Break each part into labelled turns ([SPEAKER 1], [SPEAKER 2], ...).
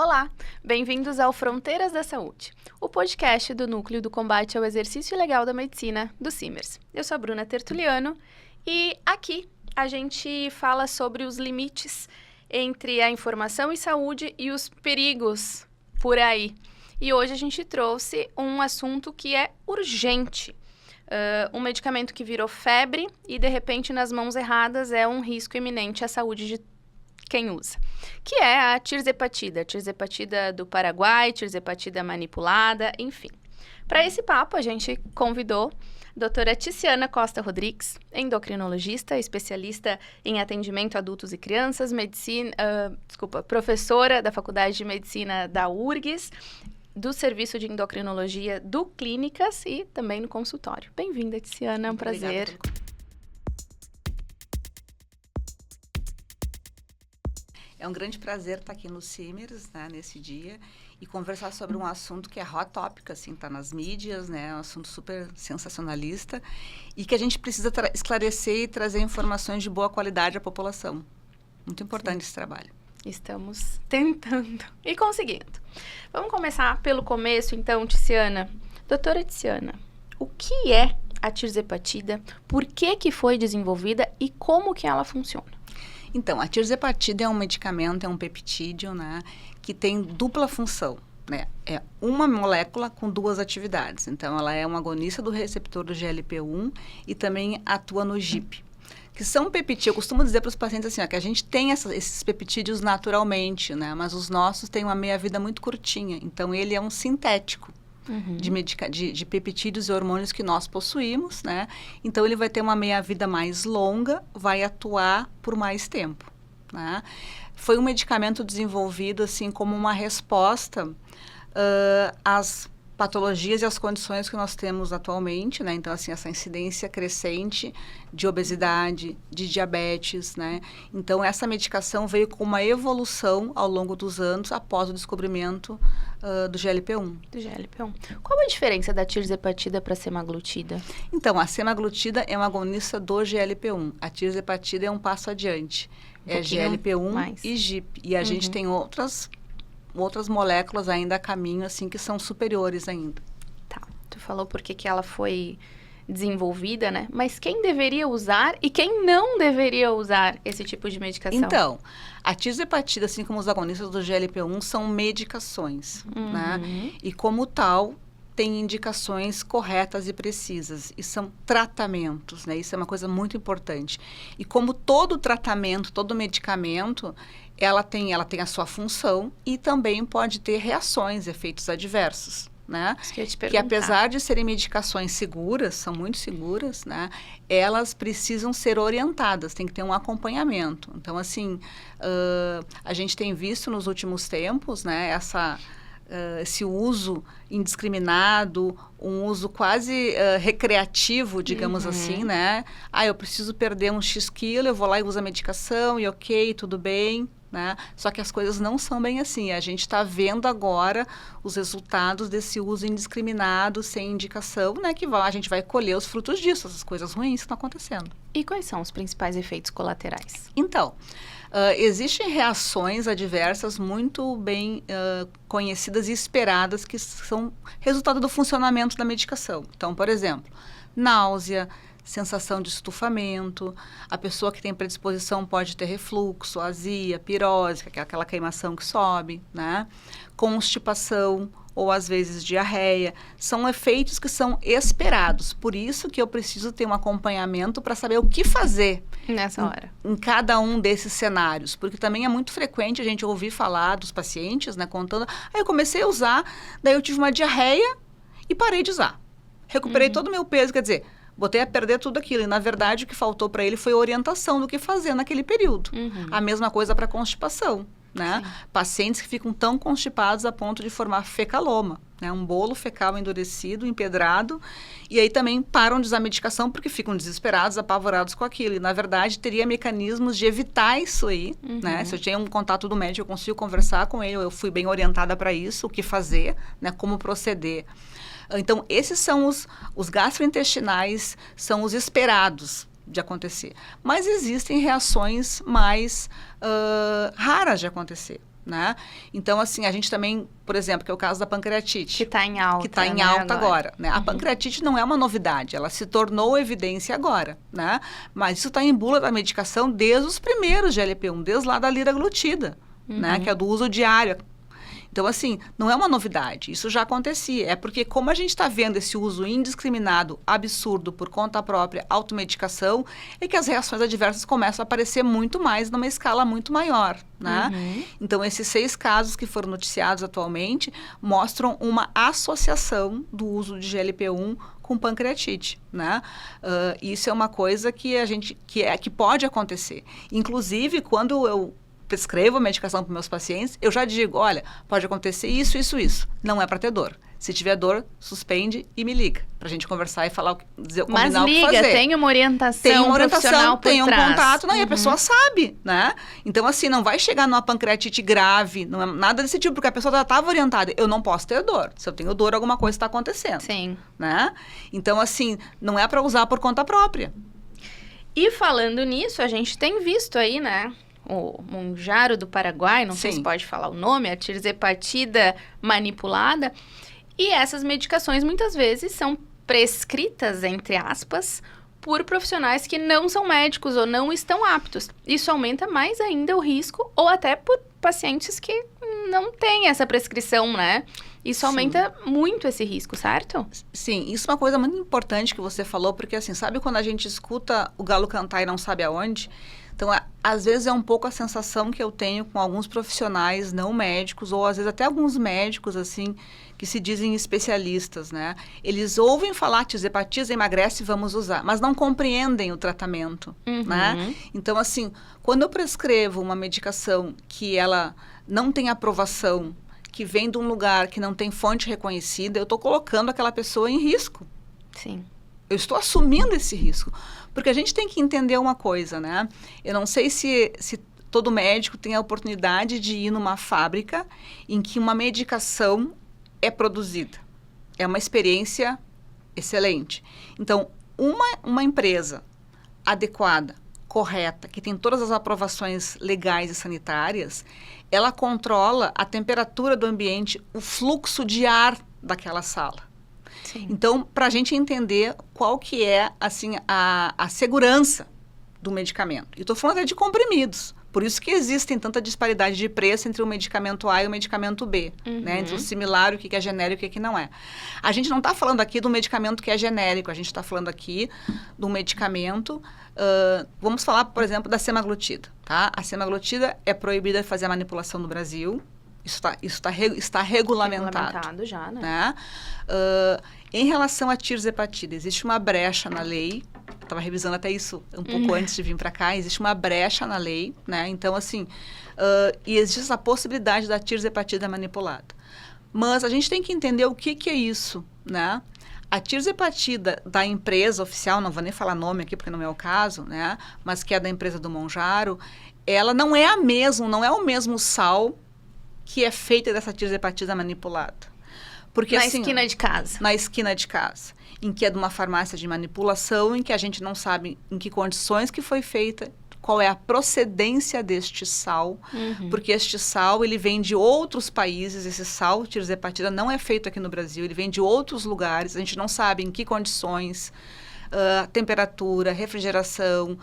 [SPEAKER 1] Olá, bem-vindos ao Fronteiras da Saúde, o podcast do Núcleo do Combate ao Exercício Ilegal da Medicina, do CIMERS. Eu sou a Bruna Tertuliano e aqui a gente fala sobre os limites entre a informação em saúde e os perigos por aí. E hoje a gente trouxe um assunto que é urgente. Um medicamento que virou febre e, de repente, nas mãos erradas, é um risco iminente à saúde de quem usa, que é a tirzepatida do Paraguai, tirzepatida manipulada, enfim. Para esse papo, a gente convidou a doutora Ticiana Costa Rodrigues, endocrinologista, especialista em atendimento a adultos e crianças, professora da Faculdade de Medicina da URGS, do Serviço de Endocrinologia do Clínicas e também no consultório. Bem-vinda, Ticiana, é um prazer.
[SPEAKER 2] Obrigada. É um grande prazer estar aqui no CIMERS, né, nesse dia, e conversar sobre um assunto que é hot topic, assim, está nas mídias, né, é um assunto super sensacionalista, e que a gente precisa esclarecer e trazer informações de boa qualidade à população. Muito importante esse trabalho.
[SPEAKER 1] Estamos tentando e conseguindo. Vamos começar pelo começo, então, Ticiana. Doutora Ticiana, o que é a tirzepatida? Por que foi desenvolvida e como que ela funciona?
[SPEAKER 2] Então, a tirzepatida é um medicamento, é um peptídeo, né, que tem dupla função, né? É uma molécula com duas atividades. Então, ela é um agonista do receptor do GLP-1 e também atua no GIP. Que são peptídeos, eu costumo dizer para os pacientes assim, ó, que a gente tem esses peptídeos naturalmente, né? Mas os nossos têm uma meia-vida muito curtinha. Então, ele é um sintético. De peptídeos e hormônios que nós possuímos, né? Então, ele vai ter uma meia-vida mais longa, vai atuar por mais tempo, né? Foi um medicamento desenvolvido, assim, como uma resposta às patologias e as condições que nós temos atualmente, né? Então, assim, essa incidência crescente de obesidade, de diabetes, né? Então, essa medicação veio com uma evolução ao longo dos anos após o descobrimento do GLP-1.
[SPEAKER 1] Do GLP-1. Qual a diferença da tirzepatida para a semaglutida?
[SPEAKER 2] Então, a semaglutida é um agonista do GLP-1. A tirzepatida é um passo adiante. É GLP-1 mais. E GIP. E a gente tem outras moléculas ainda a caminho, assim, que são superiores ainda.
[SPEAKER 1] Tá. Tu falou por que ela foi desenvolvida, né? Mas quem deveria usar e quem não deveria usar esse tipo de medicação?
[SPEAKER 2] Então, a tirzepatida, assim como os agonistas do GLP-1, são medicações, né? E como tal, tem indicações corretas e precisas. E são tratamentos, né? Isso é uma coisa muito importante. E como todo tratamento, todo medicamento, ela tem a sua função e também pode ter reações, efeitos adversos, né? Que apesar de serem medicações seguras, são muito seguras, né? Elas precisam ser orientadas, tem que ter um acompanhamento. Então, assim, a gente tem visto nos últimos tempos, né? Esse uso indiscriminado, um uso quase recreativo, digamos assim, né? Eu preciso perder um X quilo, eu vou lá e uso a medicação e ok, tudo bem, né? Só que as coisas não são bem assim. A gente está vendo agora os resultados desse uso indiscriminado, sem indicação, né? Que a gente vai colher os frutos disso, essas coisas ruins que estão acontecendo.
[SPEAKER 1] E quais são os principais efeitos colaterais?
[SPEAKER 2] Então, existem reações adversas muito bem conhecidas e esperadas que são resultado do funcionamento da medicação. Então, por exemplo, náusea, sensação de estufamento, a pessoa que tem predisposição pode ter refluxo, azia, pirose, que é aquela queimação que sobe, né? Constipação ou às vezes diarreia, são efeitos que são esperados. Por isso que eu preciso ter um acompanhamento para saber o que fazer
[SPEAKER 1] nessa hora,
[SPEAKER 2] em cada um desses cenários, porque também é muito frequente a gente ouvir falar dos pacientes, né, contando, eu comecei a usar, daí eu tive uma diarreia e parei de usar. Recuperei todo o meu peso, quer dizer, botei a perder tudo aquilo. E, na verdade, o que faltou para ele foi orientação do que fazer naquele período. A mesma coisa para constipação, né? Pacientes que ficam tão constipados a ponto de formar fecaloma, né? Um bolo fecal endurecido, empedrado. E aí também param de usar medicação porque ficam desesperados, apavorados com aquilo. E, na verdade, teria mecanismos de evitar isso aí, né? Se eu tinha um contato do médico, eu consigo conversar com ele. Eu fui bem orientada para isso, o que fazer, né? Como proceder. Então, esses são os gastrointestinais, são os esperados de acontecer. Mas existem reações mais raras de acontecer, né? Então, assim, a gente também, por exemplo, que é o caso da pancreatite.
[SPEAKER 1] Que está em alta.
[SPEAKER 2] Que está em alta agora, né? A pancreatite não é uma novidade, ela se tornou evidência agora, né? Mas isso está em bula da medicação desde os primeiros GLP-1, desde lá da liraglutida, né? Que é do uso diário. Então, assim, não é uma novidade, isso já acontecia. É porque como a gente está vendo esse uso indiscriminado, absurdo, por conta própria, automedicação, é que as reações adversas começam a aparecer muito mais, numa escala muito maior, né? Então, esses 6 casos que foram noticiados atualmente mostram uma associação do uso de GLP-1 com pancreatite, né? Isso é uma coisa que que pode acontecer. Inclusive, quando eu prescrevo a medicação para meus pacientes, eu já digo, olha, pode acontecer isso, isso, isso. Não é para ter dor. Se tiver dor, suspende e me liga. Para a gente conversar e falar, combinar o que fazer.
[SPEAKER 1] Mas tem uma orientação profissional por
[SPEAKER 2] tem um
[SPEAKER 1] trás.
[SPEAKER 2] contato, e a pessoa sabe, né? Então, assim, não vai chegar numa pancreatite grave, não é nada desse tipo, porque a pessoa já estava orientada. Eu não posso ter dor. Se eu tenho dor, alguma coisa está acontecendo.
[SPEAKER 1] Sim.
[SPEAKER 2] Né? Então, assim, não é para usar por conta própria.
[SPEAKER 1] E falando nisso, a gente tem visto aí, né? O Mounjaro do Paraguai, não sei se pode falar o nome, a tirzepatida manipulada. E essas medicações muitas vezes são prescritas, entre aspas, por profissionais que não são médicos ou não estão aptos. Isso aumenta mais ainda o risco, ou até por pacientes que não têm essa prescrição, né? Isso aumenta muito esse risco, certo?
[SPEAKER 2] Sim, isso é uma coisa muito importante que você falou, porque assim, sabe quando a gente escuta o galo cantar e não sabe aonde? Então, às vezes é um pouco a sensação que eu tenho com alguns profissionais não médicos, ou às vezes até alguns médicos, assim, que se dizem especialistas, né? Eles ouvem falar tirzepatida emagrece, vamos usar, mas não compreendem o tratamento, né? Então, assim, quando eu prescrevo uma medicação que ela não tem aprovação, que vem de um lugar que não tem fonte reconhecida, eu estou colocando aquela pessoa em risco.
[SPEAKER 1] Sim.
[SPEAKER 2] Eu estou assumindo esse risco. Porque a gente tem que entender uma coisa, né? Eu não sei se todo médico tem a oportunidade de ir numa fábrica em que uma medicação é produzida. É uma experiência excelente. Então, uma empresa adequada, correta, que tem todas as aprovações legais e sanitárias, ela controla a temperatura do ambiente, o fluxo de ar daquela sala.
[SPEAKER 1] Sim.
[SPEAKER 2] Então, para a gente entender qual que é, assim, a segurança do medicamento. E estou falando até de comprimidos. Por isso que existem tanta disparidade de preço entre o medicamento A e o medicamento B. Né? Entre o similar, o que é genérico e o que não é. A gente não está falando aqui do medicamento que é genérico. A gente está falando aqui do medicamento... vamos falar, por exemplo, da semaglutida. Tá? A semaglutida é proibida de fazer a manipulação no Brasil. Isso está regulamentado.
[SPEAKER 1] Regulamentado já,
[SPEAKER 2] né? Em relação à tirzepatida, existe uma brecha na lei. Estava revisando até isso um pouco antes de vir para cá. Existe uma brecha na lei, né? Então, assim, e existe essa possibilidade da tirzepatida manipulada. Mas a gente tem que entender o que é isso, né? A tirzepatida da empresa oficial, não vou nem falar nome aqui porque não é o caso, né? Mas que é da empresa do Mounjaro, ela não é não é o mesmo sal que é feita dessa tirzepatida manipulada. Porque,
[SPEAKER 1] na
[SPEAKER 2] assim,
[SPEAKER 1] esquina de casa.
[SPEAKER 2] Na esquina de casa. Em que é de uma farmácia de manipulação, em que a gente não sabe em que condições que foi feita, qual é a procedência deste sal. Porque este sal, ele vem de outros países. Esse sal, tirzepatida, não é feito aqui no Brasil. Ele vem de outros lugares. A gente não sabe em que condições. Temperatura, refrigeração,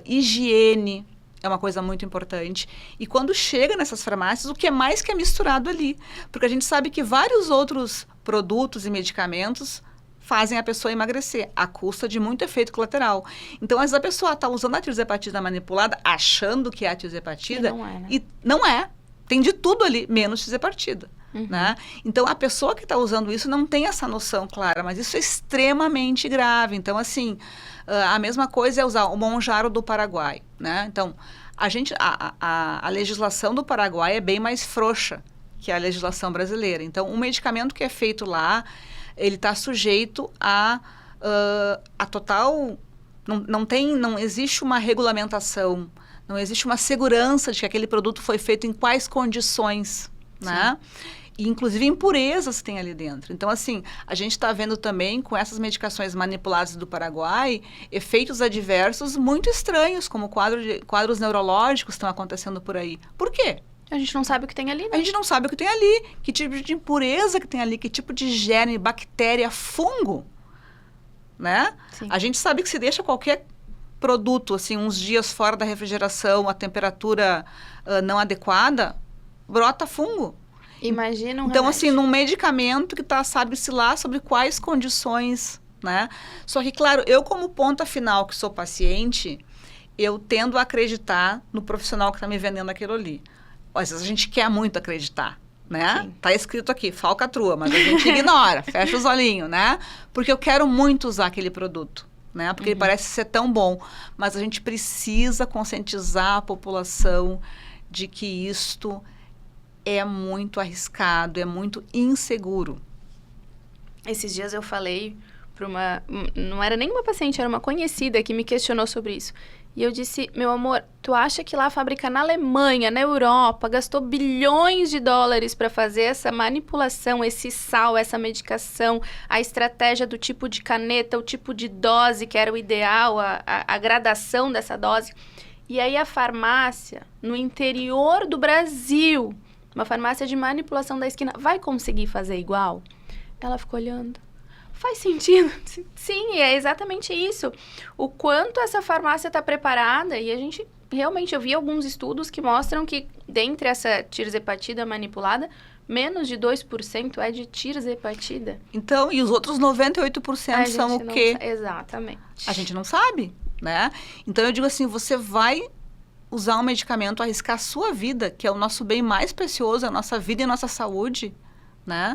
[SPEAKER 2] higiene. É uma coisa muito importante. E quando chega nessas farmácias, o que é mais que é misturado ali? Porque a gente sabe que vários outros produtos e medicamentos fazem a pessoa emagrecer, à custa de muito efeito colateral. Então, às vezes a pessoa está usando a tirzepatida manipulada, achando que é a tirzepatida,
[SPEAKER 1] e não é, né?
[SPEAKER 2] E não é. Tem de tudo ali, menos tirzepatida. Né? Então, a pessoa que está usando isso não tem essa noção clara, mas isso é extremamente grave. Então, assim, a mesma coisa é usar o Mounjaro do Paraguai, né? Então, a legislação do Paraguai é bem mais frouxa que a legislação brasileira. Então, um medicamento que é feito lá, ele está sujeito a total... Não existe uma regulamentação, não existe uma segurança de que aquele produto foi feito em quais condições, né? E, inclusive, impurezas tem ali dentro. Então, assim, a gente está vendo também, com essas medicações manipuladas do Paraguai, efeitos adversos muito estranhos, como quadros neurológicos estão acontecendo por aí. Por quê?
[SPEAKER 1] A gente não sabe o que tem ali, né?
[SPEAKER 2] A gente não sabe o que tem ali, que tipo de impureza que tem ali, que tipo de germe, bactéria, fungo, né?
[SPEAKER 1] Sim.
[SPEAKER 2] A gente sabe que se deixa qualquer produto, assim, uns dias fora da refrigeração, a temperatura não adequada, brota fungo.
[SPEAKER 1] Imagina um
[SPEAKER 2] Então,
[SPEAKER 1] remédio.
[SPEAKER 2] assim, num medicamento que tá, sabe-se lá sobre quais condições, né? Só que, claro, eu como ponta final, que sou paciente, eu tendo a acreditar no profissional que está me vendendo aquilo ali. Às vezes a gente quer muito acreditar, né?
[SPEAKER 1] Sim.
[SPEAKER 2] Tá escrito aqui, falcatrua, mas a gente ignora, fecha os olhinhos, né? Porque eu quero muito usar aquele produto, né? Porque ele parece ser tão bom. Mas a gente precisa conscientizar a população de que isto é muito arriscado, é muito inseguro.
[SPEAKER 1] Esses dias eu falei para uma... Não era nem uma paciente, era uma conhecida que me questionou sobre isso. E eu disse, meu amor, tu acha que lá fabrica na Alemanha, na Europa, gastou bilhões de dólares para fazer essa manipulação, esse sal, essa medicação, a estratégia do tipo de caneta, o tipo de dose que era o ideal, a gradação dessa dose. E aí a farmácia, no interior do Brasil, uma farmácia de manipulação da esquina, vai conseguir fazer igual? Ela ficou olhando. Faz sentido. Sim, é exatamente isso. O quanto essa farmácia está preparada, e a gente realmente, eu vi alguns estudos que mostram que dentre essa tirzepatida manipulada, menos de 2% é de tirzepatida.
[SPEAKER 2] Então, e os outros 98% são o quê?
[SPEAKER 1] Exatamente.
[SPEAKER 2] A gente não sabe, né? Então, eu digo assim, você vai usar um medicamento, arriscar a sua vida, que é o nosso bem mais precioso, a nossa vida e a nossa saúde, né?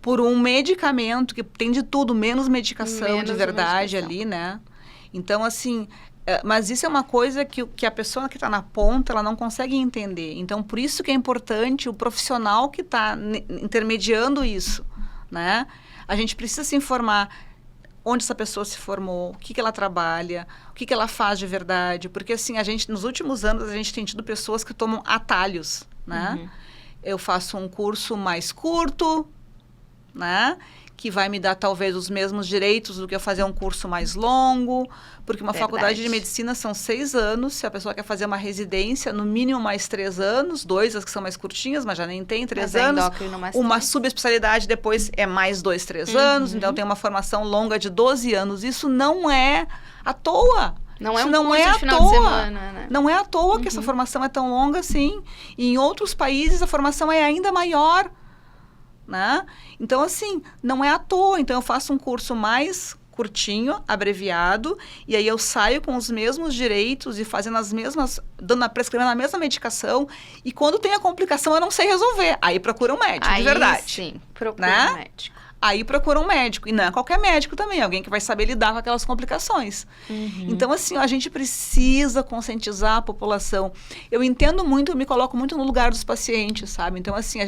[SPEAKER 2] Por um medicamento que tem de tudo, menos medicação de verdade ali, né? Então, assim, mas isso é uma coisa que a pessoa que está na ponta, ela não consegue entender. Então, por isso que é importante o profissional que está intermediando isso, né? A gente precisa se informar onde essa pessoa se formou, o que ela trabalha, o que ela faz de verdade. Porque, assim, nos últimos anos, a gente tem tido pessoas que tomam atalhos, né? Eu faço um curso mais curto, né? Que vai me dar talvez os mesmos direitos do que eu fazer um curso mais longo, porque uma faculdade de medicina são 6 anos, se a pessoa quer fazer uma residência, no mínimo mais 3 anos, 2 as que são mais curtinhas, mas já nem tem 3 anos, uma subespecialidade depois é mais 2, 3 anos, então tem uma formação longa de 12 anos, isso não é à toa.
[SPEAKER 1] Não é um curso de final de semana, né?
[SPEAKER 2] Não é à toa que essa formação é tão longa assim, e em outros países a formação é ainda maior, né? Então, assim, não é à toa. Então, eu faço um curso mais curtinho, abreviado, e aí eu saio com os mesmos direitos e fazendo as mesmas, prescrevendo a mesma medicação, e quando tem a complicação eu não sei resolver. Aí procura um médico, de verdade.
[SPEAKER 1] Sim, procura um médico.
[SPEAKER 2] Aí procura um médico, e não é qualquer médico também, alguém que vai saber lidar com aquelas complicações. Então, assim, a gente precisa conscientizar a população. Eu entendo muito, eu me coloco muito no lugar dos pacientes, sabe? Então, assim,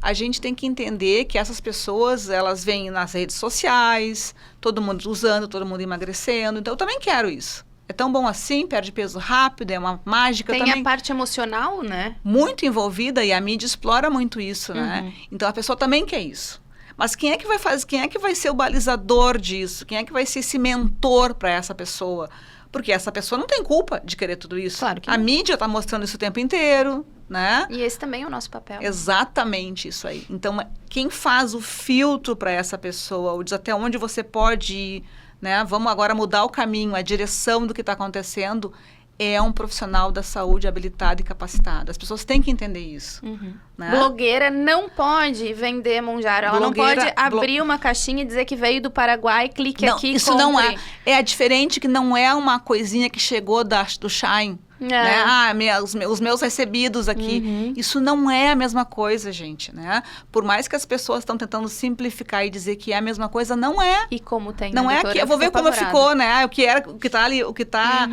[SPEAKER 2] a gente tem que entender que essas pessoas, elas vêm nas redes sociais, todo mundo usando, todo mundo emagrecendo. Então, eu também quero isso. É tão bom assim, perde peso rápido, é uma mágica.
[SPEAKER 1] Tem
[SPEAKER 2] também
[SPEAKER 1] a parte emocional, né?
[SPEAKER 2] Muito envolvida, e a mídia explora muito isso, né? Então, a pessoa também quer isso. Mas quem é que vai fazer? Quem é que vai ser o balizador disso? Quem é que vai ser esse mentor para essa pessoa? Porque essa pessoa não tem culpa de querer tudo isso.
[SPEAKER 1] Claro que
[SPEAKER 2] a
[SPEAKER 1] não.
[SPEAKER 2] mídia está mostrando isso o tempo inteiro, né?
[SPEAKER 1] E esse também é o nosso papel.
[SPEAKER 2] Exatamente isso aí. Então, quem faz o filtro para essa pessoa, ou diz até onde você pode ir, né? Vamos agora mudar o caminho, a direção do que está acontecendo, é um profissional da saúde habilitado e capacitado. As pessoas têm que entender isso. Né?
[SPEAKER 1] Blogueira não pode vender Monjaro. Ela não pode abrir uma caixinha e dizer que veio do Paraguai, clique
[SPEAKER 2] não,
[SPEAKER 1] aqui e
[SPEAKER 2] isso
[SPEAKER 1] compre.
[SPEAKER 2] Não é. É diferente que não é uma coisinha que chegou do Shine. Né? Os meus recebidos aqui. Isso não é a mesma coisa, gente, né? Por mais que as pessoas estão tentando simplificar e dizer que é a mesma coisa, não é.
[SPEAKER 1] E como tem,
[SPEAKER 2] não é aqui. Eu vou ver como ficou, né? O que tá ali, o que tá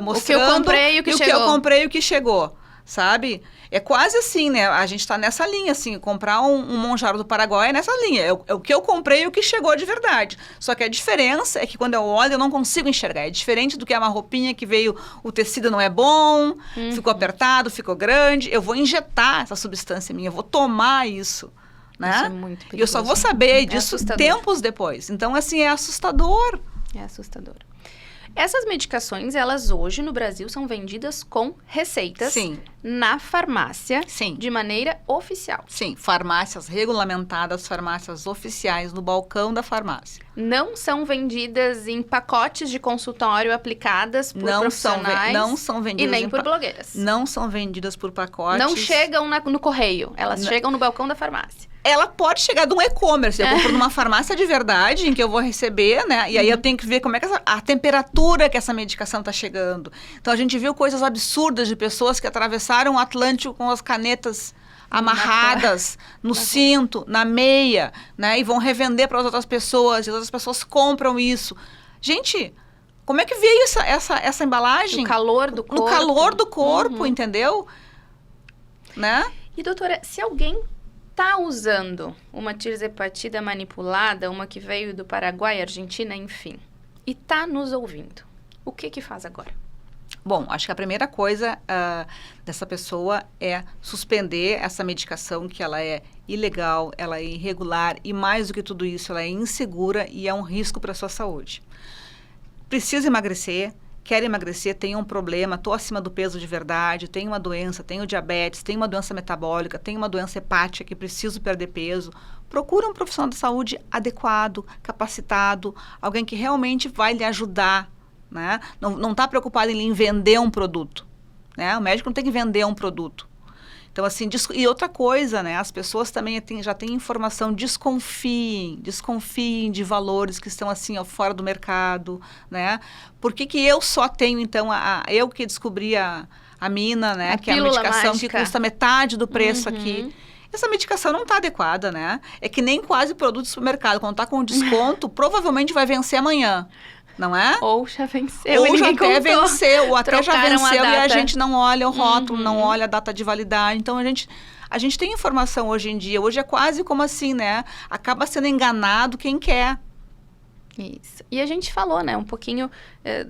[SPEAKER 2] mostrando.
[SPEAKER 1] O que eu comprei e o que chegou.
[SPEAKER 2] O que eu comprei e o que chegou, sabe? É quase assim, né? A gente tá nessa linha, assim, comprar um Monjaro do Paraguai é nessa linha. É o que eu comprei e o que chegou de verdade. Só que a diferença é que quando eu olho, eu não consigo enxergar. É diferente do que é uma roupinha que veio, o tecido não é bom, ficou apertado, ficou grande. Eu vou injetar essa substância minha, eu vou tomar isso, né?
[SPEAKER 1] Isso é muito perigoso.
[SPEAKER 2] E eu só vou saber disso tempos depois. Então, assim, é assustador.
[SPEAKER 1] É assustador. Essas medicações, elas hoje no Brasil são vendidas com receitas
[SPEAKER 2] Sim.
[SPEAKER 1] na farmácia,
[SPEAKER 2] Sim.
[SPEAKER 1] de maneira oficial.
[SPEAKER 2] Sim, farmácias regulamentadas, farmácias oficiais no balcão da farmácia.
[SPEAKER 1] Não são vendidas em pacotes de consultório aplicadas por profissionais.
[SPEAKER 2] Não são vendidas
[SPEAKER 1] e nem por blogueiras.
[SPEAKER 2] Não são vendidas por pacotes.
[SPEAKER 1] Não chegam no correio, elas chegam no balcão da farmácia.
[SPEAKER 2] Ela pode chegar de um e-commerce. Eu compro numa farmácia de verdade, em que eu vou receber, né? E aí eu tenho que ver como é que a temperatura que essa medicação está chegando. Então, a gente viu coisas absurdas de pessoas que atravessaram o Atlântico com as canetas amarradas no cinto, na meia, né? E vão revender para as outras pessoas. E as outras pessoas compram isso. Gente, como é que veio essa embalagem?
[SPEAKER 1] No calor do corpo.
[SPEAKER 2] No calor do corpo, entendeu? Né?
[SPEAKER 1] E, doutora, se alguém está usando uma tirzepatida manipulada, uma que veio do Paraguai, Argentina, enfim, e está nos ouvindo, o que faz agora?
[SPEAKER 2] Bom, acho que a primeira coisa dessa pessoa é suspender essa medicação, que ela é ilegal, ela é irregular e, mais do que tudo isso, ela é insegura e é um risco para a sua saúde. Precisa emagrecer. Quer emagrecer, tem um problema, estou acima do peso de verdade, tenho uma doença, tenho diabetes, tenho uma doença metabólica, tenho uma doença hepática que preciso perder peso. Procura um profissional de saúde adequado, capacitado, alguém que realmente vai lhe ajudar, né? Não está preocupado em lhe vender um produto, né? O médico não tem que vender um produto. Então, assim, e outra coisa, né? As pessoas também já têm informação, desconfiem de valores que estão, assim, ó, fora do mercado, né? Por que eu só tenho, então, eu que descobri a mina, né? Que é a medicação mágica, que custa metade do preço aqui. Essa medicação não está adequada, né? É que nem quase produto de supermercado. Quando está com desconto, provavelmente vai vencer amanhã. Não é?
[SPEAKER 1] Ou já venceu.
[SPEAKER 2] Ou já até venceu, ou até já venceu e a gente não olha o rótulo, não olha a data de validade. Então, a gente tem informação hoje em dia. Hoje é quase como assim, né? Acaba sendo enganado quem quer.
[SPEAKER 1] Isso. E a gente falou, né, um pouquinho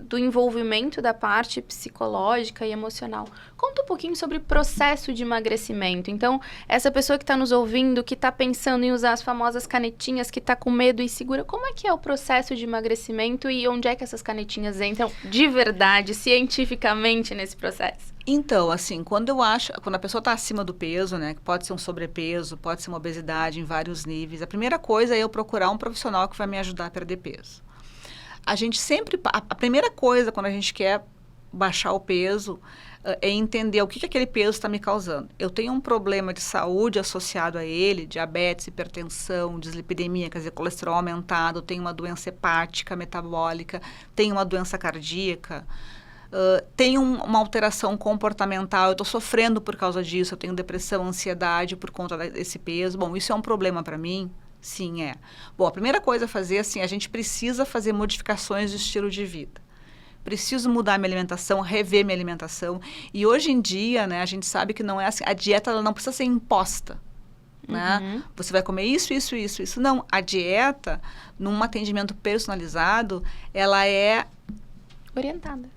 [SPEAKER 1] do envolvimento da parte psicológica e emocional. Conta um pouquinho sobre o processo de emagrecimento. Então, essa pessoa que está nos ouvindo, que está pensando em usar as famosas canetinhas, que está com medo e insegura, como é que é o processo de emagrecimento e onde é que essas canetinhas entram de verdade, cientificamente, nesse processo?
[SPEAKER 2] Então, assim, quando a pessoa está acima do peso, né, que pode ser um sobrepeso, pode ser uma obesidade em vários níveis, a primeira coisa é eu procurar um profissional que vai me ajudar a perder peso. A primeira coisa quando a gente quer baixar o peso é entender o que aquele peso está me causando. Eu tenho um problema de saúde associado a ele, diabetes, hipertensão, dislipidemia, quer dizer, colesterol aumentado, tenho uma doença hepática, metabólica, tenho uma doença cardíaca, tenho uma alteração comportamental, eu estou sofrendo por causa disso, eu tenho depressão, ansiedade por conta desse peso. Bom, isso é um problema para mim? Sim, é. Bom, a primeira coisa a fazer, assim, a gente precisa fazer modificações de estilo de vida. Preciso mudar minha alimentação, rever minha alimentação. E hoje em dia, né, a gente sabe que não é assim, a dieta ela não precisa ser imposta. Né? Você vai comer isso. Não, a dieta, num atendimento personalizado, ela é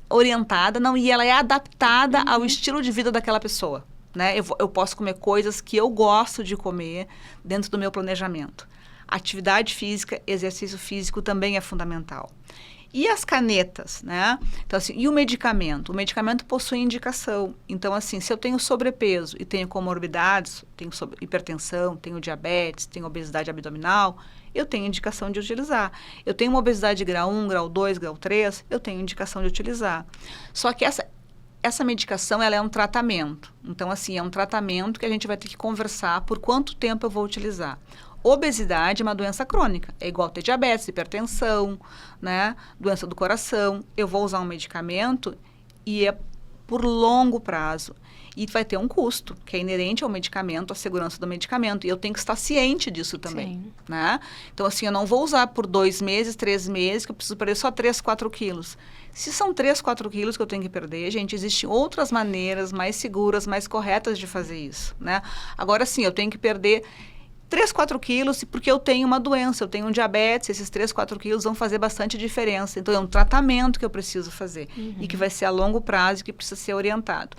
[SPEAKER 2] orientada, não, e ela é adaptada ao estilo de vida daquela pessoa. Né? Eu posso comer coisas que eu gosto de comer dentro do meu planejamento. Atividade física, exercício físico também é fundamental. E as canetas, né? Então, assim, e o medicamento? O medicamento possui indicação. Então, assim, se eu tenho sobrepeso e tenho comorbidades, tenho hipertensão, tenho diabetes, tenho obesidade abdominal, eu tenho indicação de utilizar. Eu tenho uma obesidade de grau 1, grau 2, grau 3, eu tenho indicação de utilizar. Só que essa medicação, ela é um tratamento. Então, assim, é um tratamento que a gente vai ter que conversar por quanto tempo eu vou utilizar. Obesidade é uma doença crônica, é igual ter diabetes, hipertensão, né? Doença do coração. Eu vou usar um medicamento e é por longo prazo. E vai ter um custo, que é inerente ao medicamento, à segurança do medicamento. E eu tenho que estar ciente disso também. Sim. Né? Então, assim, eu não vou usar por 2 meses, 3 meses, que eu preciso perder só 3, 4 quilos. Se são 3, 4 quilos que eu tenho que perder, gente, existem outras maneiras mais seguras, mais corretas de fazer isso. Né? Agora, sim, eu tenho que perder 3, 4 quilos, porque eu tenho uma doença, eu tenho um diabetes, esses 3, 4 quilos vão fazer bastante diferença. Então, é um tratamento que eu preciso fazer e que vai ser a longo prazo e que precisa ser orientado.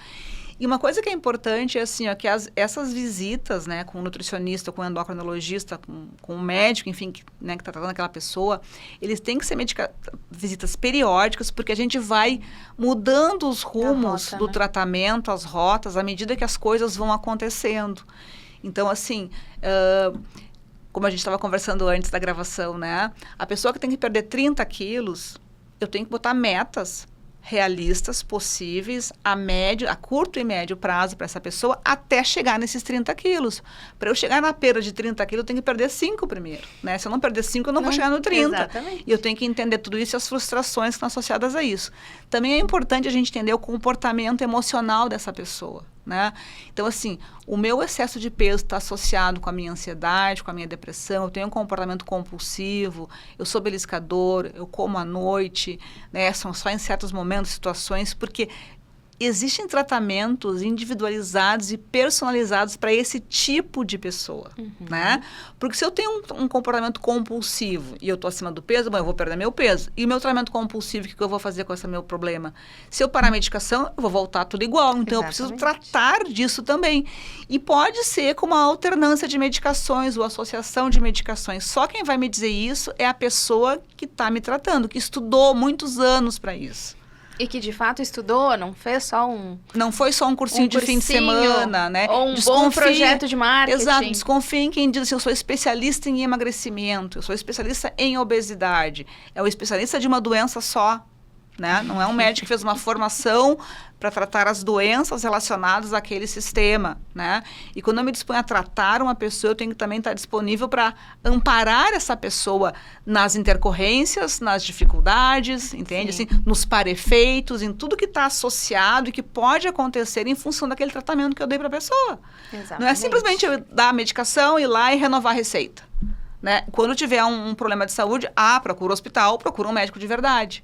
[SPEAKER 2] E uma coisa que é importante é assim, ó, que essas visitas, né, com o nutricionista, com o endocrinologista, com o médico, enfim, que está tratando aquela pessoa, eles têm que ser visitas periódicas, porque a gente vai mudando os rumos do tratamento, as rotas, à medida que as coisas vão acontecendo. Então, assim, como a gente estava conversando antes da gravação, né, a pessoa que tem que perder 30 quilos, eu tenho que botar metas realistas, possíveis, a curto e médio prazo para essa pessoa, até chegar nesses 30 quilos. Para eu chegar na perda de 30 quilos, eu tenho que perder 5 primeiro, né? Se eu não perder 5, eu não vou chegar no 30.
[SPEAKER 1] Exatamente.
[SPEAKER 2] E eu tenho que entender tudo isso e as frustrações que estão associadas a isso. Também é importante a gente entender o comportamento emocional dessa pessoa, né? Então, assim, o meu excesso de peso está associado com a minha ansiedade, com a minha depressão, eu tenho um comportamento compulsivo, eu sou beliscador, eu como à noite, né? São só em certos momentos, situações, porque existem tratamentos individualizados e personalizados para esse tipo de pessoa, né? Porque se eu tenho um comportamento compulsivo e eu estou acima do peso, bom, eu vou perder meu peso. E o meu tratamento compulsivo, o que eu vou fazer com esse meu problema? Se eu parar a medicação, eu vou voltar tudo igual. Então, eu preciso tratar disso também. E pode ser com uma alternância de medicações ou associação de medicações. Só quem vai me dizer isso é a pessoa que está me tratando, que estudou muitos anos para isso.
[SPEAKER 1] E que de fato estudou, não fez só
[SPEAKER 2] Não foi só um cursinho de fim de semana, né?
[SPEAKER 1] Ou bom projeto de marketing.
[SPEAKER 2] Exato, desconfie em quem diz assim, eu sou especialista em emagrecimento, eu sou especialista em obesidade. É o especialista de uma doença só, né? Não é um médico que fez uma formação para tratar as doenças relacionadas àquele sistema, né? E quando eu me disponho a tratar uma pessoa, eu tenho que também estar disponível para amparar essa pessoa nas intercorrências, nas dificuldades, entende? Assim, nos parefeitos, em tudo que está associado e que pode acontecer em função daquele tratamento que eu dei para a pessoa.
[SPEAKER 1] Exatamente.
[SPEAKER 2] Não é simplesmente eu dar a medicação, ir lá e renovar a receita, né? Quando tiver um problema de saúde, procura o hospital, procura um médico de verdade.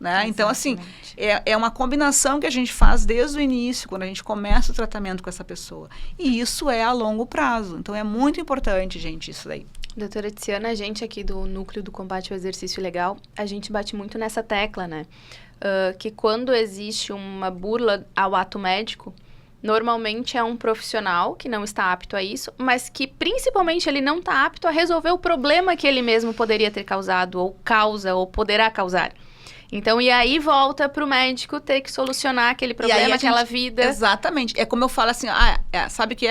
[SPEAKER 2] Né? Então, assim, é uma combinação que a gente faz desde o início, quando a gente começa o tratamento com essa pessoa. E isso é a longo prazo. Então, é muito importante, gente, isso daí.
[SPEAKER 1] Doutora Tiziana, a gente aqui do Núcleo do Combate ao Exercício Ilegal, a gente bate muito nessa tecla, né? Que quando existe uma burla ao ato médico, normalmente é um profissional que não está apto a isso, mas que principalmente ele não está apto a resolver o problema que ele mesmo poderia ter causado, ou causa, ou poderá causar. Então, e aí volta para o médico ter que solucionar aquele problema, aquela vida.
[SPEAKER 2] Exatamente. É como eu falo assim, sabe que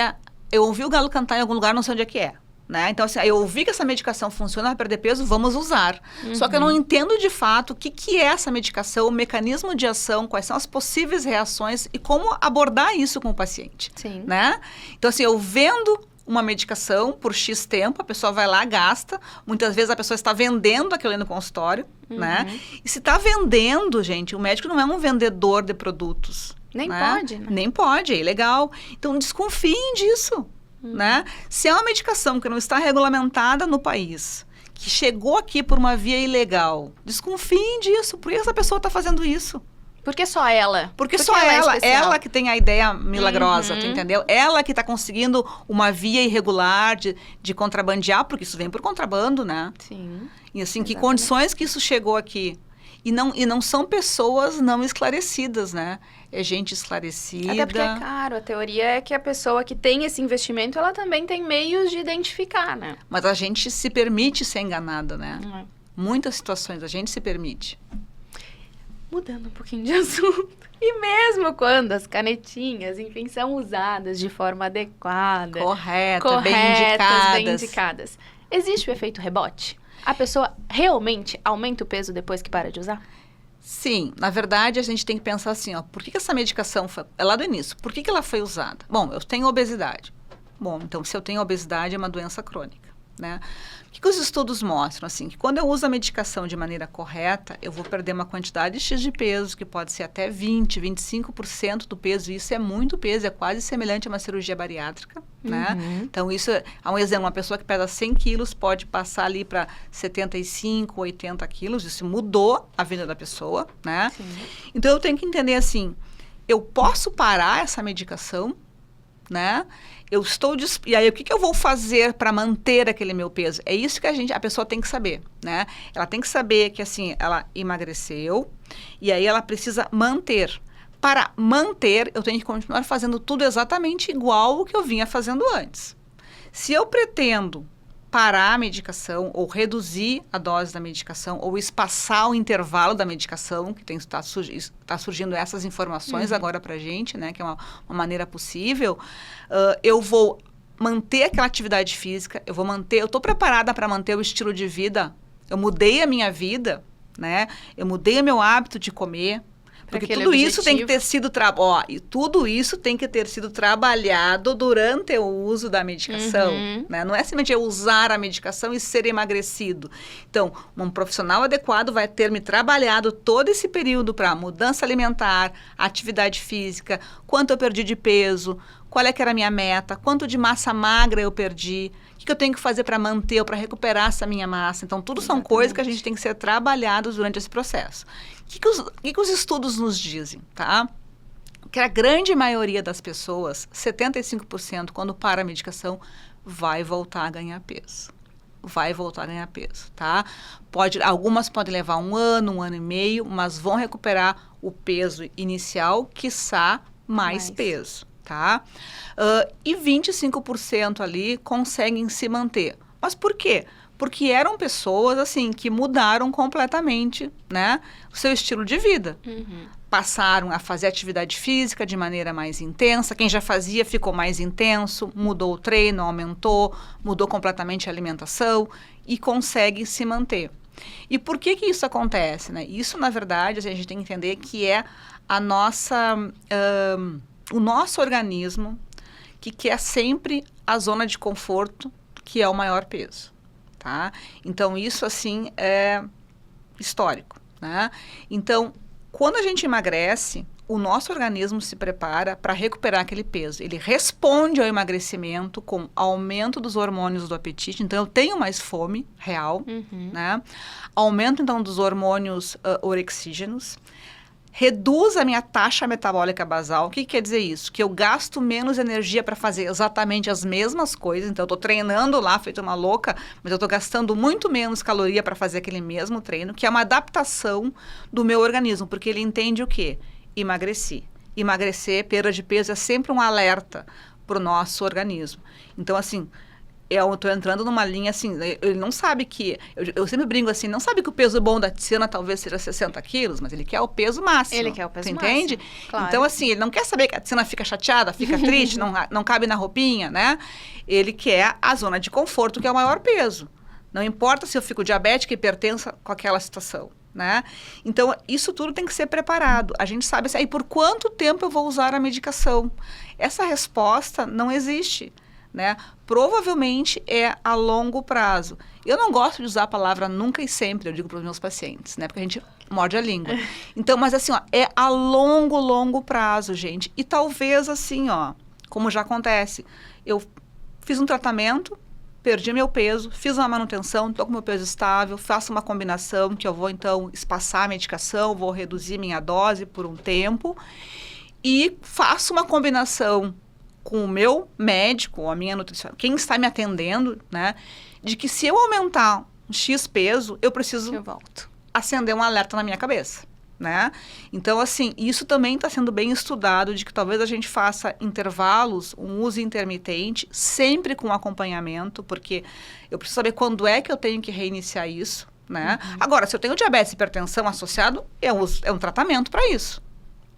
[SPEAKER 2] eu ouvi o galo cantar em algum lugar, não sei onde é que é. Né? Então, assim, eu ouvi que essa medicação funciona para perder peso, vamos usar. Só que eu não entendo de fato o que é essa medicação, o mecanismo de ação, quais são as possíveis reações e como abordar isso com o paciente.
[SPEAKER 1] Sim.
[SPEAKER 2] Né? Então, assim, eu vendo uma medicação por X tempo, a pessoa vai lá, gasta. Muitas vezes a pessoa está vendendo aquilo ali no consultório, né? E se está vendendo, gente, o médico não é um vendedor de produtos.
[SPEAKER 1] Nem
[SPEAKER 2] né?
[SPEAKER 1] pode, né?
[SPEAKER 2] Nem pode, é ilegal. Então, desconfiem disso, né? Se é uma medicação que não está regulamentada no país, que chegou aqui por uma via ilegal, desconfiem disso. Por que essa pessoa está fazendo isso?
[SPEAKER 1] Porque só ela.
[SPEAKER 2] Porque só ela que tem a ideia milagrosa, tu entendeu? Ela que está conseguindo uma via irregular de contrabandear, porque isso vem por contrabando, né?
[SPEAKER 1] Sim.
[SPEAKER 2] E assim, que condições que isso chegou aqui? E não são pessoas não esclarecidas, né? É gente esclarecida.
[SPEAKER 1] Até porque é caro. A teoria é que a pessoa que tem esse investimento, ela também tem meios de identificar, né?
[SPEAKER 2] Mas a gente se permite ser enganada, né? Muitas situações a gente se permite.
[SPEAKER 1] Mudando um pouquinho de assunto. E mesmo quando as canetinhas, enfim, são usadas de forma adequada,
[SPEAKER 2] corretas,
[SPEAKER 1] bem indicadas, existe o efeito rebote? A pessoa realmente aumenta o peso depois que para de usar?
[SPEAKER 2] Sim, na verdade a gente tem que pensar assim, por que essa medicação foi, lá do início, por que ela foi usada? Bom, eu tenho obesidade. Bom, então se eu tenho obesidade é uma doença crônica, né? O que os estudos mostram? Assim, que quando eu uso a medicação de maneira correta, eu vou perder uma quantidade X de peso, que pode ser até 20%, 25% do peso. Isso é muito peso, é quase semelhante a uma cirurgia bariátrica, né? Então, isso, há um exemplo, uma pessoa que pesa 100 quilos pode passar ali para 75, 80 quilos. Isso mudou a vida da pessoa, né? Sim. Então, eu tenho que entender assim, eu posso parar essa medicação, né? E aí, o que eu vou fazer para manter aquele meu peso? É isso que a pessoa tem que saber, né? Ela tem que saber que, assim, ela emagreceu e aí ela precisa manter. para manter, eu tenho que continuar fazendo tudo exatamente igual o que eu vinha fazendo antes. Se eu pretendo parar a medicação, ou reduzir a dose da medicação, ou espaçar o intervalo da medicação, que está surgindo essas informações agora para a gente, né, que é uma maneira possível, eu vou manter aquela atividade física, eu estou preparada para manter o estilo de vida, eu mudei a minha vida, né, eu mudei o meu hábito de comer, porque tudo isso tem que ter sido tudo isso tem que ter sido trabalhado durante o uso da medicação, né? Não é simplesmente eu usar a medicação e ser emagrecido. Então, um profissional adequado vai ter me trabalhado todo esse período para mudança alimentar, atividade física, quanto eu perdi de peso, qual é que era a minha meta, quanto de massa magra eu perdi, o que eu tenho que fazer para manter ou para recuperar essa minha massa. Então, tudo são coisas que a gente tem que ser trabalhados durante esse processo. O que os estudos nos dizem, tá? Que a grande maioria das pessoas, 75%, quando para a medicação, vai voltar a ganhar peso. Vai voltar a ganhar peso, tá? Algumas podem levar 1 ano e meio, mas vão recuperar o peso inicial, quiçá mais peso, tá? E 25% ali conseguem se manter. Mas por quê? Porque eram pessoas, assim, que mudaram completamente, né, o seu estilo de vida. Passaram a fazer atividade física de maneira mais intensa. Quem já fazia ficou mais intenso, mudou o treino, aumentou, mudou completamente a alimentação e consegue se manter. E por que isso acontece, né? Isso, na verdade, a gente tem que entender que é o nosso organismo que quer sempre a zona de conforto, que é o maior peso. Tá? Então, isso, assim, é histórico, né? Então, quando a gente emagrece, o nosso organismo se prepara para recuperar aquele peso. Ele responde ao emagrecimento com aumento dos hormônios do apetite. Então, eu tenho mais fome real, né? Aumento, então, dos hormônios orexígenos. Reduz a minha taxa metabólica basal. O que quer dizer isso? Que eu gasto menos energia para fazer exatamente as mesmas coisas. Então, eu estou treinando lá, feito uma louca, mas eu estou gastando muito menos caloria para fazer aquele mesmo treino, que é uma adaptação do meu organismo, porque ele entende o quê? Emagreci. Emagrecer, perda de peso é sempre um alerta para o nosso organismo. Então, assim, eu estou entrando numa linha assim, ele não sabe que, eu sempre brinco assim, não sabe que o peso bom da Tiziana talvez seja 60 quilos, mas ele quer o peso máximo.
[SPEAKER 1] Ele quer o peso
[SPEAKER 2] máximo. Entende?
[SPEAKER 1] Claro.
[SPEAKER 2] Então, assim, ele não quer saber que a Tiziana fica chateada, fica triste, não cabe na roupinha, né? Ele quer a zona de conforto, que é o maior peso. Não importa se eu fico diabética e hipertensa com aquela situação, né? Então, isso tudo tem que ser preparado. A gente sabe assim, por quanto tempo eu vou usar a medicação? Essa resposta não existe, né? Provavelmente é a longo prazo. Eu não gosto de usar a palavra nunca e sempre, eu digo para os meus pacientes, né? Porque a gente morde a língua. Então, mas assim, ó, é a longo prazo, gente. E talvez assim, ó, como já acontece, eu fiz um tratamento, perdi meu peso, fiz uma manutenção, estou com meu peso estável, faço uma combinação que eu vou, então, espaçar a medicação, vou reduzir minha dose por um tempo e faço uma combinação com o meu médico, ou a minha nutricionista, quem está me atendendo, né, de que se eu aumentar um X peso, eu preciso acender um alerta na minha cabeça, né? Então, assim, isso também está sendo bem estudado, de que talvez a gente faça intervalos, um uso intermitente, sempre com acompanhamento, porque eu preciso saber quando é que eu tenho que reiniciar isso, né? Agora, se eu tenho diabetes e hipertensão associado, é um tratamento para isso.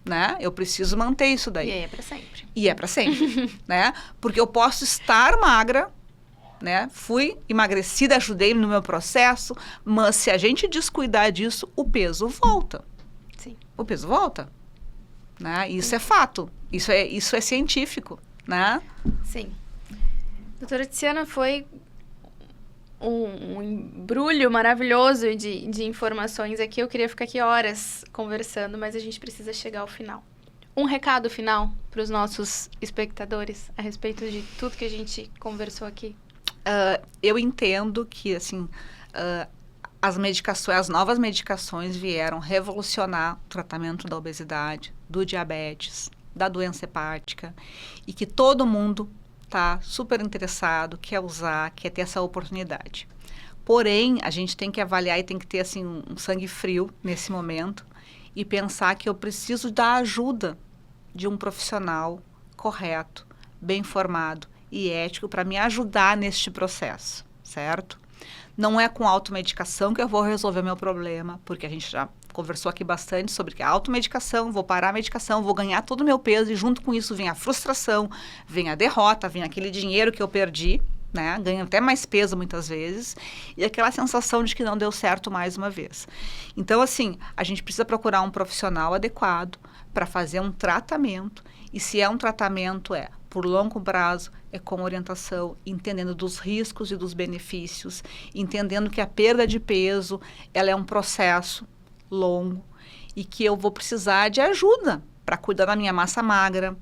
[SPEAKER 2] Né? Eu preciso manter isso daí.
[SPEAKER 1] E aí é para sempre.
[SPEAKER 2] E é para sempre, né? Porque eu posso estar magra, né? Fui emagrecida, ajudei no meu processo, mas se a gente descuidar disso, o peso volta.
[SPEAKER 1] Sim.
[SPEAKER 2] O peso volta, né? Isso é fato. Isso é científico, né?
[SPEAKER 1] Sim. Doutora Tiziana, foi um embrulho maravilhoso de informações aqui. Eu queria ficar aqui horas conversando, mas a gente precisa chegar ao final. Um recado final para os nossos espectadores a respeito de tudo que a gente conversou aqui.
[SPEAKER 2] Eu entendo que, assim, as novas medicações vieram revolucionar o tratamento da obesidade, do diabetes, da doença hepática, e que todo mundo está super interessado, quer usar, quer ter essa oportunidade. Porém, a gente tem que avaliar e tem que ter assim, um sangue frio nesse momento e pensar que eu preciso da ajuda de um profissional correto, bem formado e ético para me ajudar neste processo, certo? Não é com automedicação que eu vou resolver meu problema, porque a gente já conversou aqui bastante sobre que a automedicação, vou parar a medicação, vou ganhar todo o meu peso e junto com isso vem a frustração, vem a derrota, vem aquele dinheiro que eu perdi, né? Ganho até mais peso muitas vezes e aquela sensação de que não deu certo mais uma vez. Então, assim, a gente precisa procurar um profissional adequado para fazer um tratamento e se é um tratamento por longo prazo, é com orientação, entendendo dos riscos e dos benefícios, entendendo que a perda de peso, ela é um processo longo e que eu vou precisar de ajuda para cuidar da minha massa magra,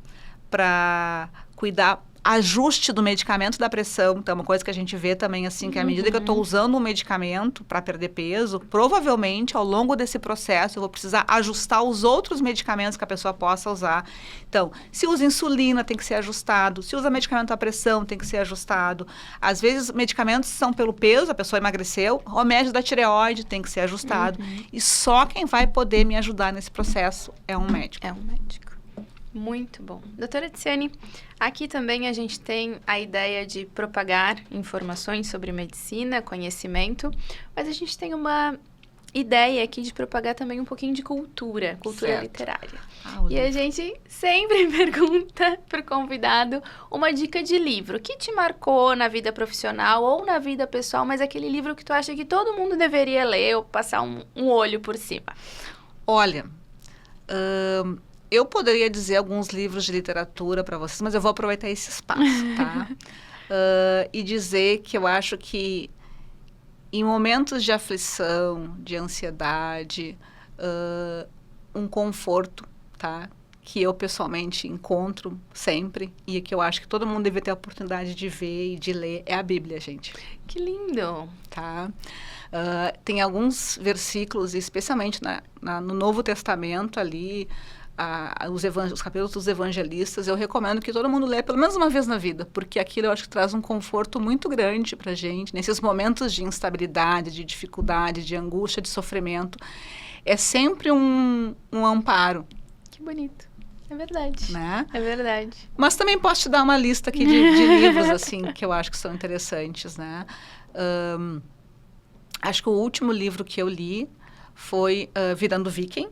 [SPEAKER 2] para cuidar ajuste do medicamento da pressão. Então, uma coisa que a gente vê também, assim, que à medida que eu estou usando um medicamento para perder peso, provavelmente, ao longo desse processo, eu vou precisar ajustar os outros medicamentos que a pessoa possa usar. Então, se usa insulina, tem que ser ajustado. Se usa medicamento da pressão, tem que ser ajustado. Às vezes, medicamentos são pelo peso, a pessoa emagreceu. Remédio da tireoide tem que ser ajustado. E só quem vai poder me ajudar nesse processo é um médico.
[SPEAKER 1] É um médico. Muito bom. Doutora Tiziane, aqui também a gente tem a ideia de propagar informações sobre medicina, conhecimento, mas a gente tem uma ideia aqui de propagar também um pouquinho de cultura literária. E a gente sempre pergunta para o convidado uma dica de livro que te marcou na vida profissional ou na vida pessoal, mas aquele livro que tu acha que todo mundo deveria ler ou passar um olho por cima.
[SPEAKER 2] Olha, eu poderia dizer alguns livros de literatura para vocês, mas eu vou aproveitar esse espaço, tá? E dizer que eu acho que em momentos de aflição, de ansiedade, um conforto, tá? Que eu pessoalmente encontro sempre e que eu acho que todo mundo deve ter a oportunidade de ver e de ler é a Bíblia, gente.
[SPEAKER 1] Que lindo!
[SPEAKER 2] Tá? Tem alguns versículos, especialmente no Novo Testamento ali, os capítulos dos evangelistas, eu recomendo que todo mundo leia pelo menos uma vez na vida, porque aquilo eu acho que traz um conforto muito grande pra gente, nesses momentos de instabilidade, de dificuldade, de angústia, de sofrimento. É sempre um amparo.
[SPEAKER 1] Que bonito. É verdade.
[SPEAKER 2] Né?
[SPEAKER 1] É verdade.
[SPEAKER 2] Mas também posso te dar uma lista aqui de livros, assim, que eu acho que são interessantes, né? Acho que o último livro que eu li foi Virando Viking,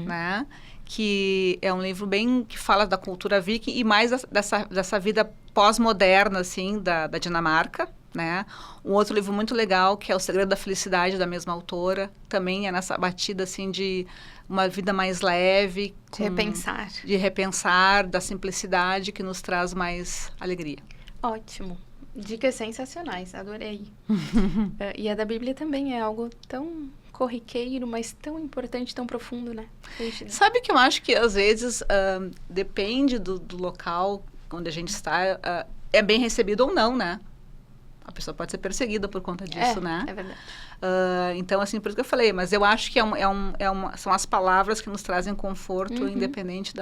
[SPEAKER 2] né? Que é um livro que fala da cultura viking e mais dessa vida pós-moderna, assim, da Dinamarca, né? Um outro livro muito legal, que é O Segredo da Felicidade, da mesma autora, também é nessa batida, assim, de uma vida mais leve.
[SPEAKER 1] De repensar.
[SPEAKER 2] Da simplicidade, que nos traz mais alegria.
[SPEAKER 1] Ótimo. Dicas sensacionais, adorei. E a da Bíblia também é algo tão corriqueiro, mas tão importante, tão profundo, né?
[SPEAKER 2] Sabe que eu acho que, às vezes, depende do local onde a gente está, é bem recebido ou não, né? A pessoa pode ser perseguida por conta disso, né?
[SPEAKER 1] É verdade.
[SPEAKER 2] Então, assim, por isso que eu falei, mas eu acho que são as palavras que nos trazem conforto, independente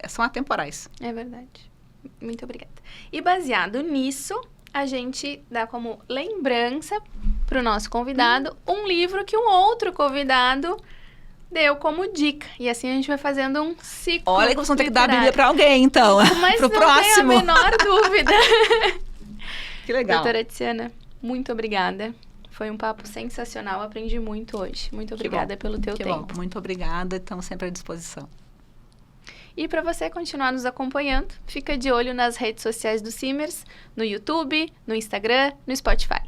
[SPEAKER 2] são atemporais.
[SPEAKER 1] É verdade. Muito obrigada. E baseado nisso, a gente dá como lembrança para o nosso convidado um livro que um outro convidado deu como dica. E assim a gente vai fazendo um ciclo.
[SPEAKER 2] Olha que vocês vão ter que dar a Bíblia para alguém, então.
[SPEAKER 1] Mas
[SPEAKER 2] pro
[SPEAKER 1] não
[SPEAKER 2] próximo.
[SPEAKER 1] tenho a menor dúvida.
[SPEAKER 2] Que legal.
[SPEAKER 1] Doutora Tiziane, muito obrigada. Foi um papo sensacional. Aprendi muito hoje. Muito obrigada pelo teu tempo.
[SPEAKER 2] Bom. Muito obrigada. Estamos sempre à disposição.
[SPEAKER 1] E para você continuar nos acompanhando, fica de olho nas redes sociais do Simers, no YouTube, no Instagram, no Spotify.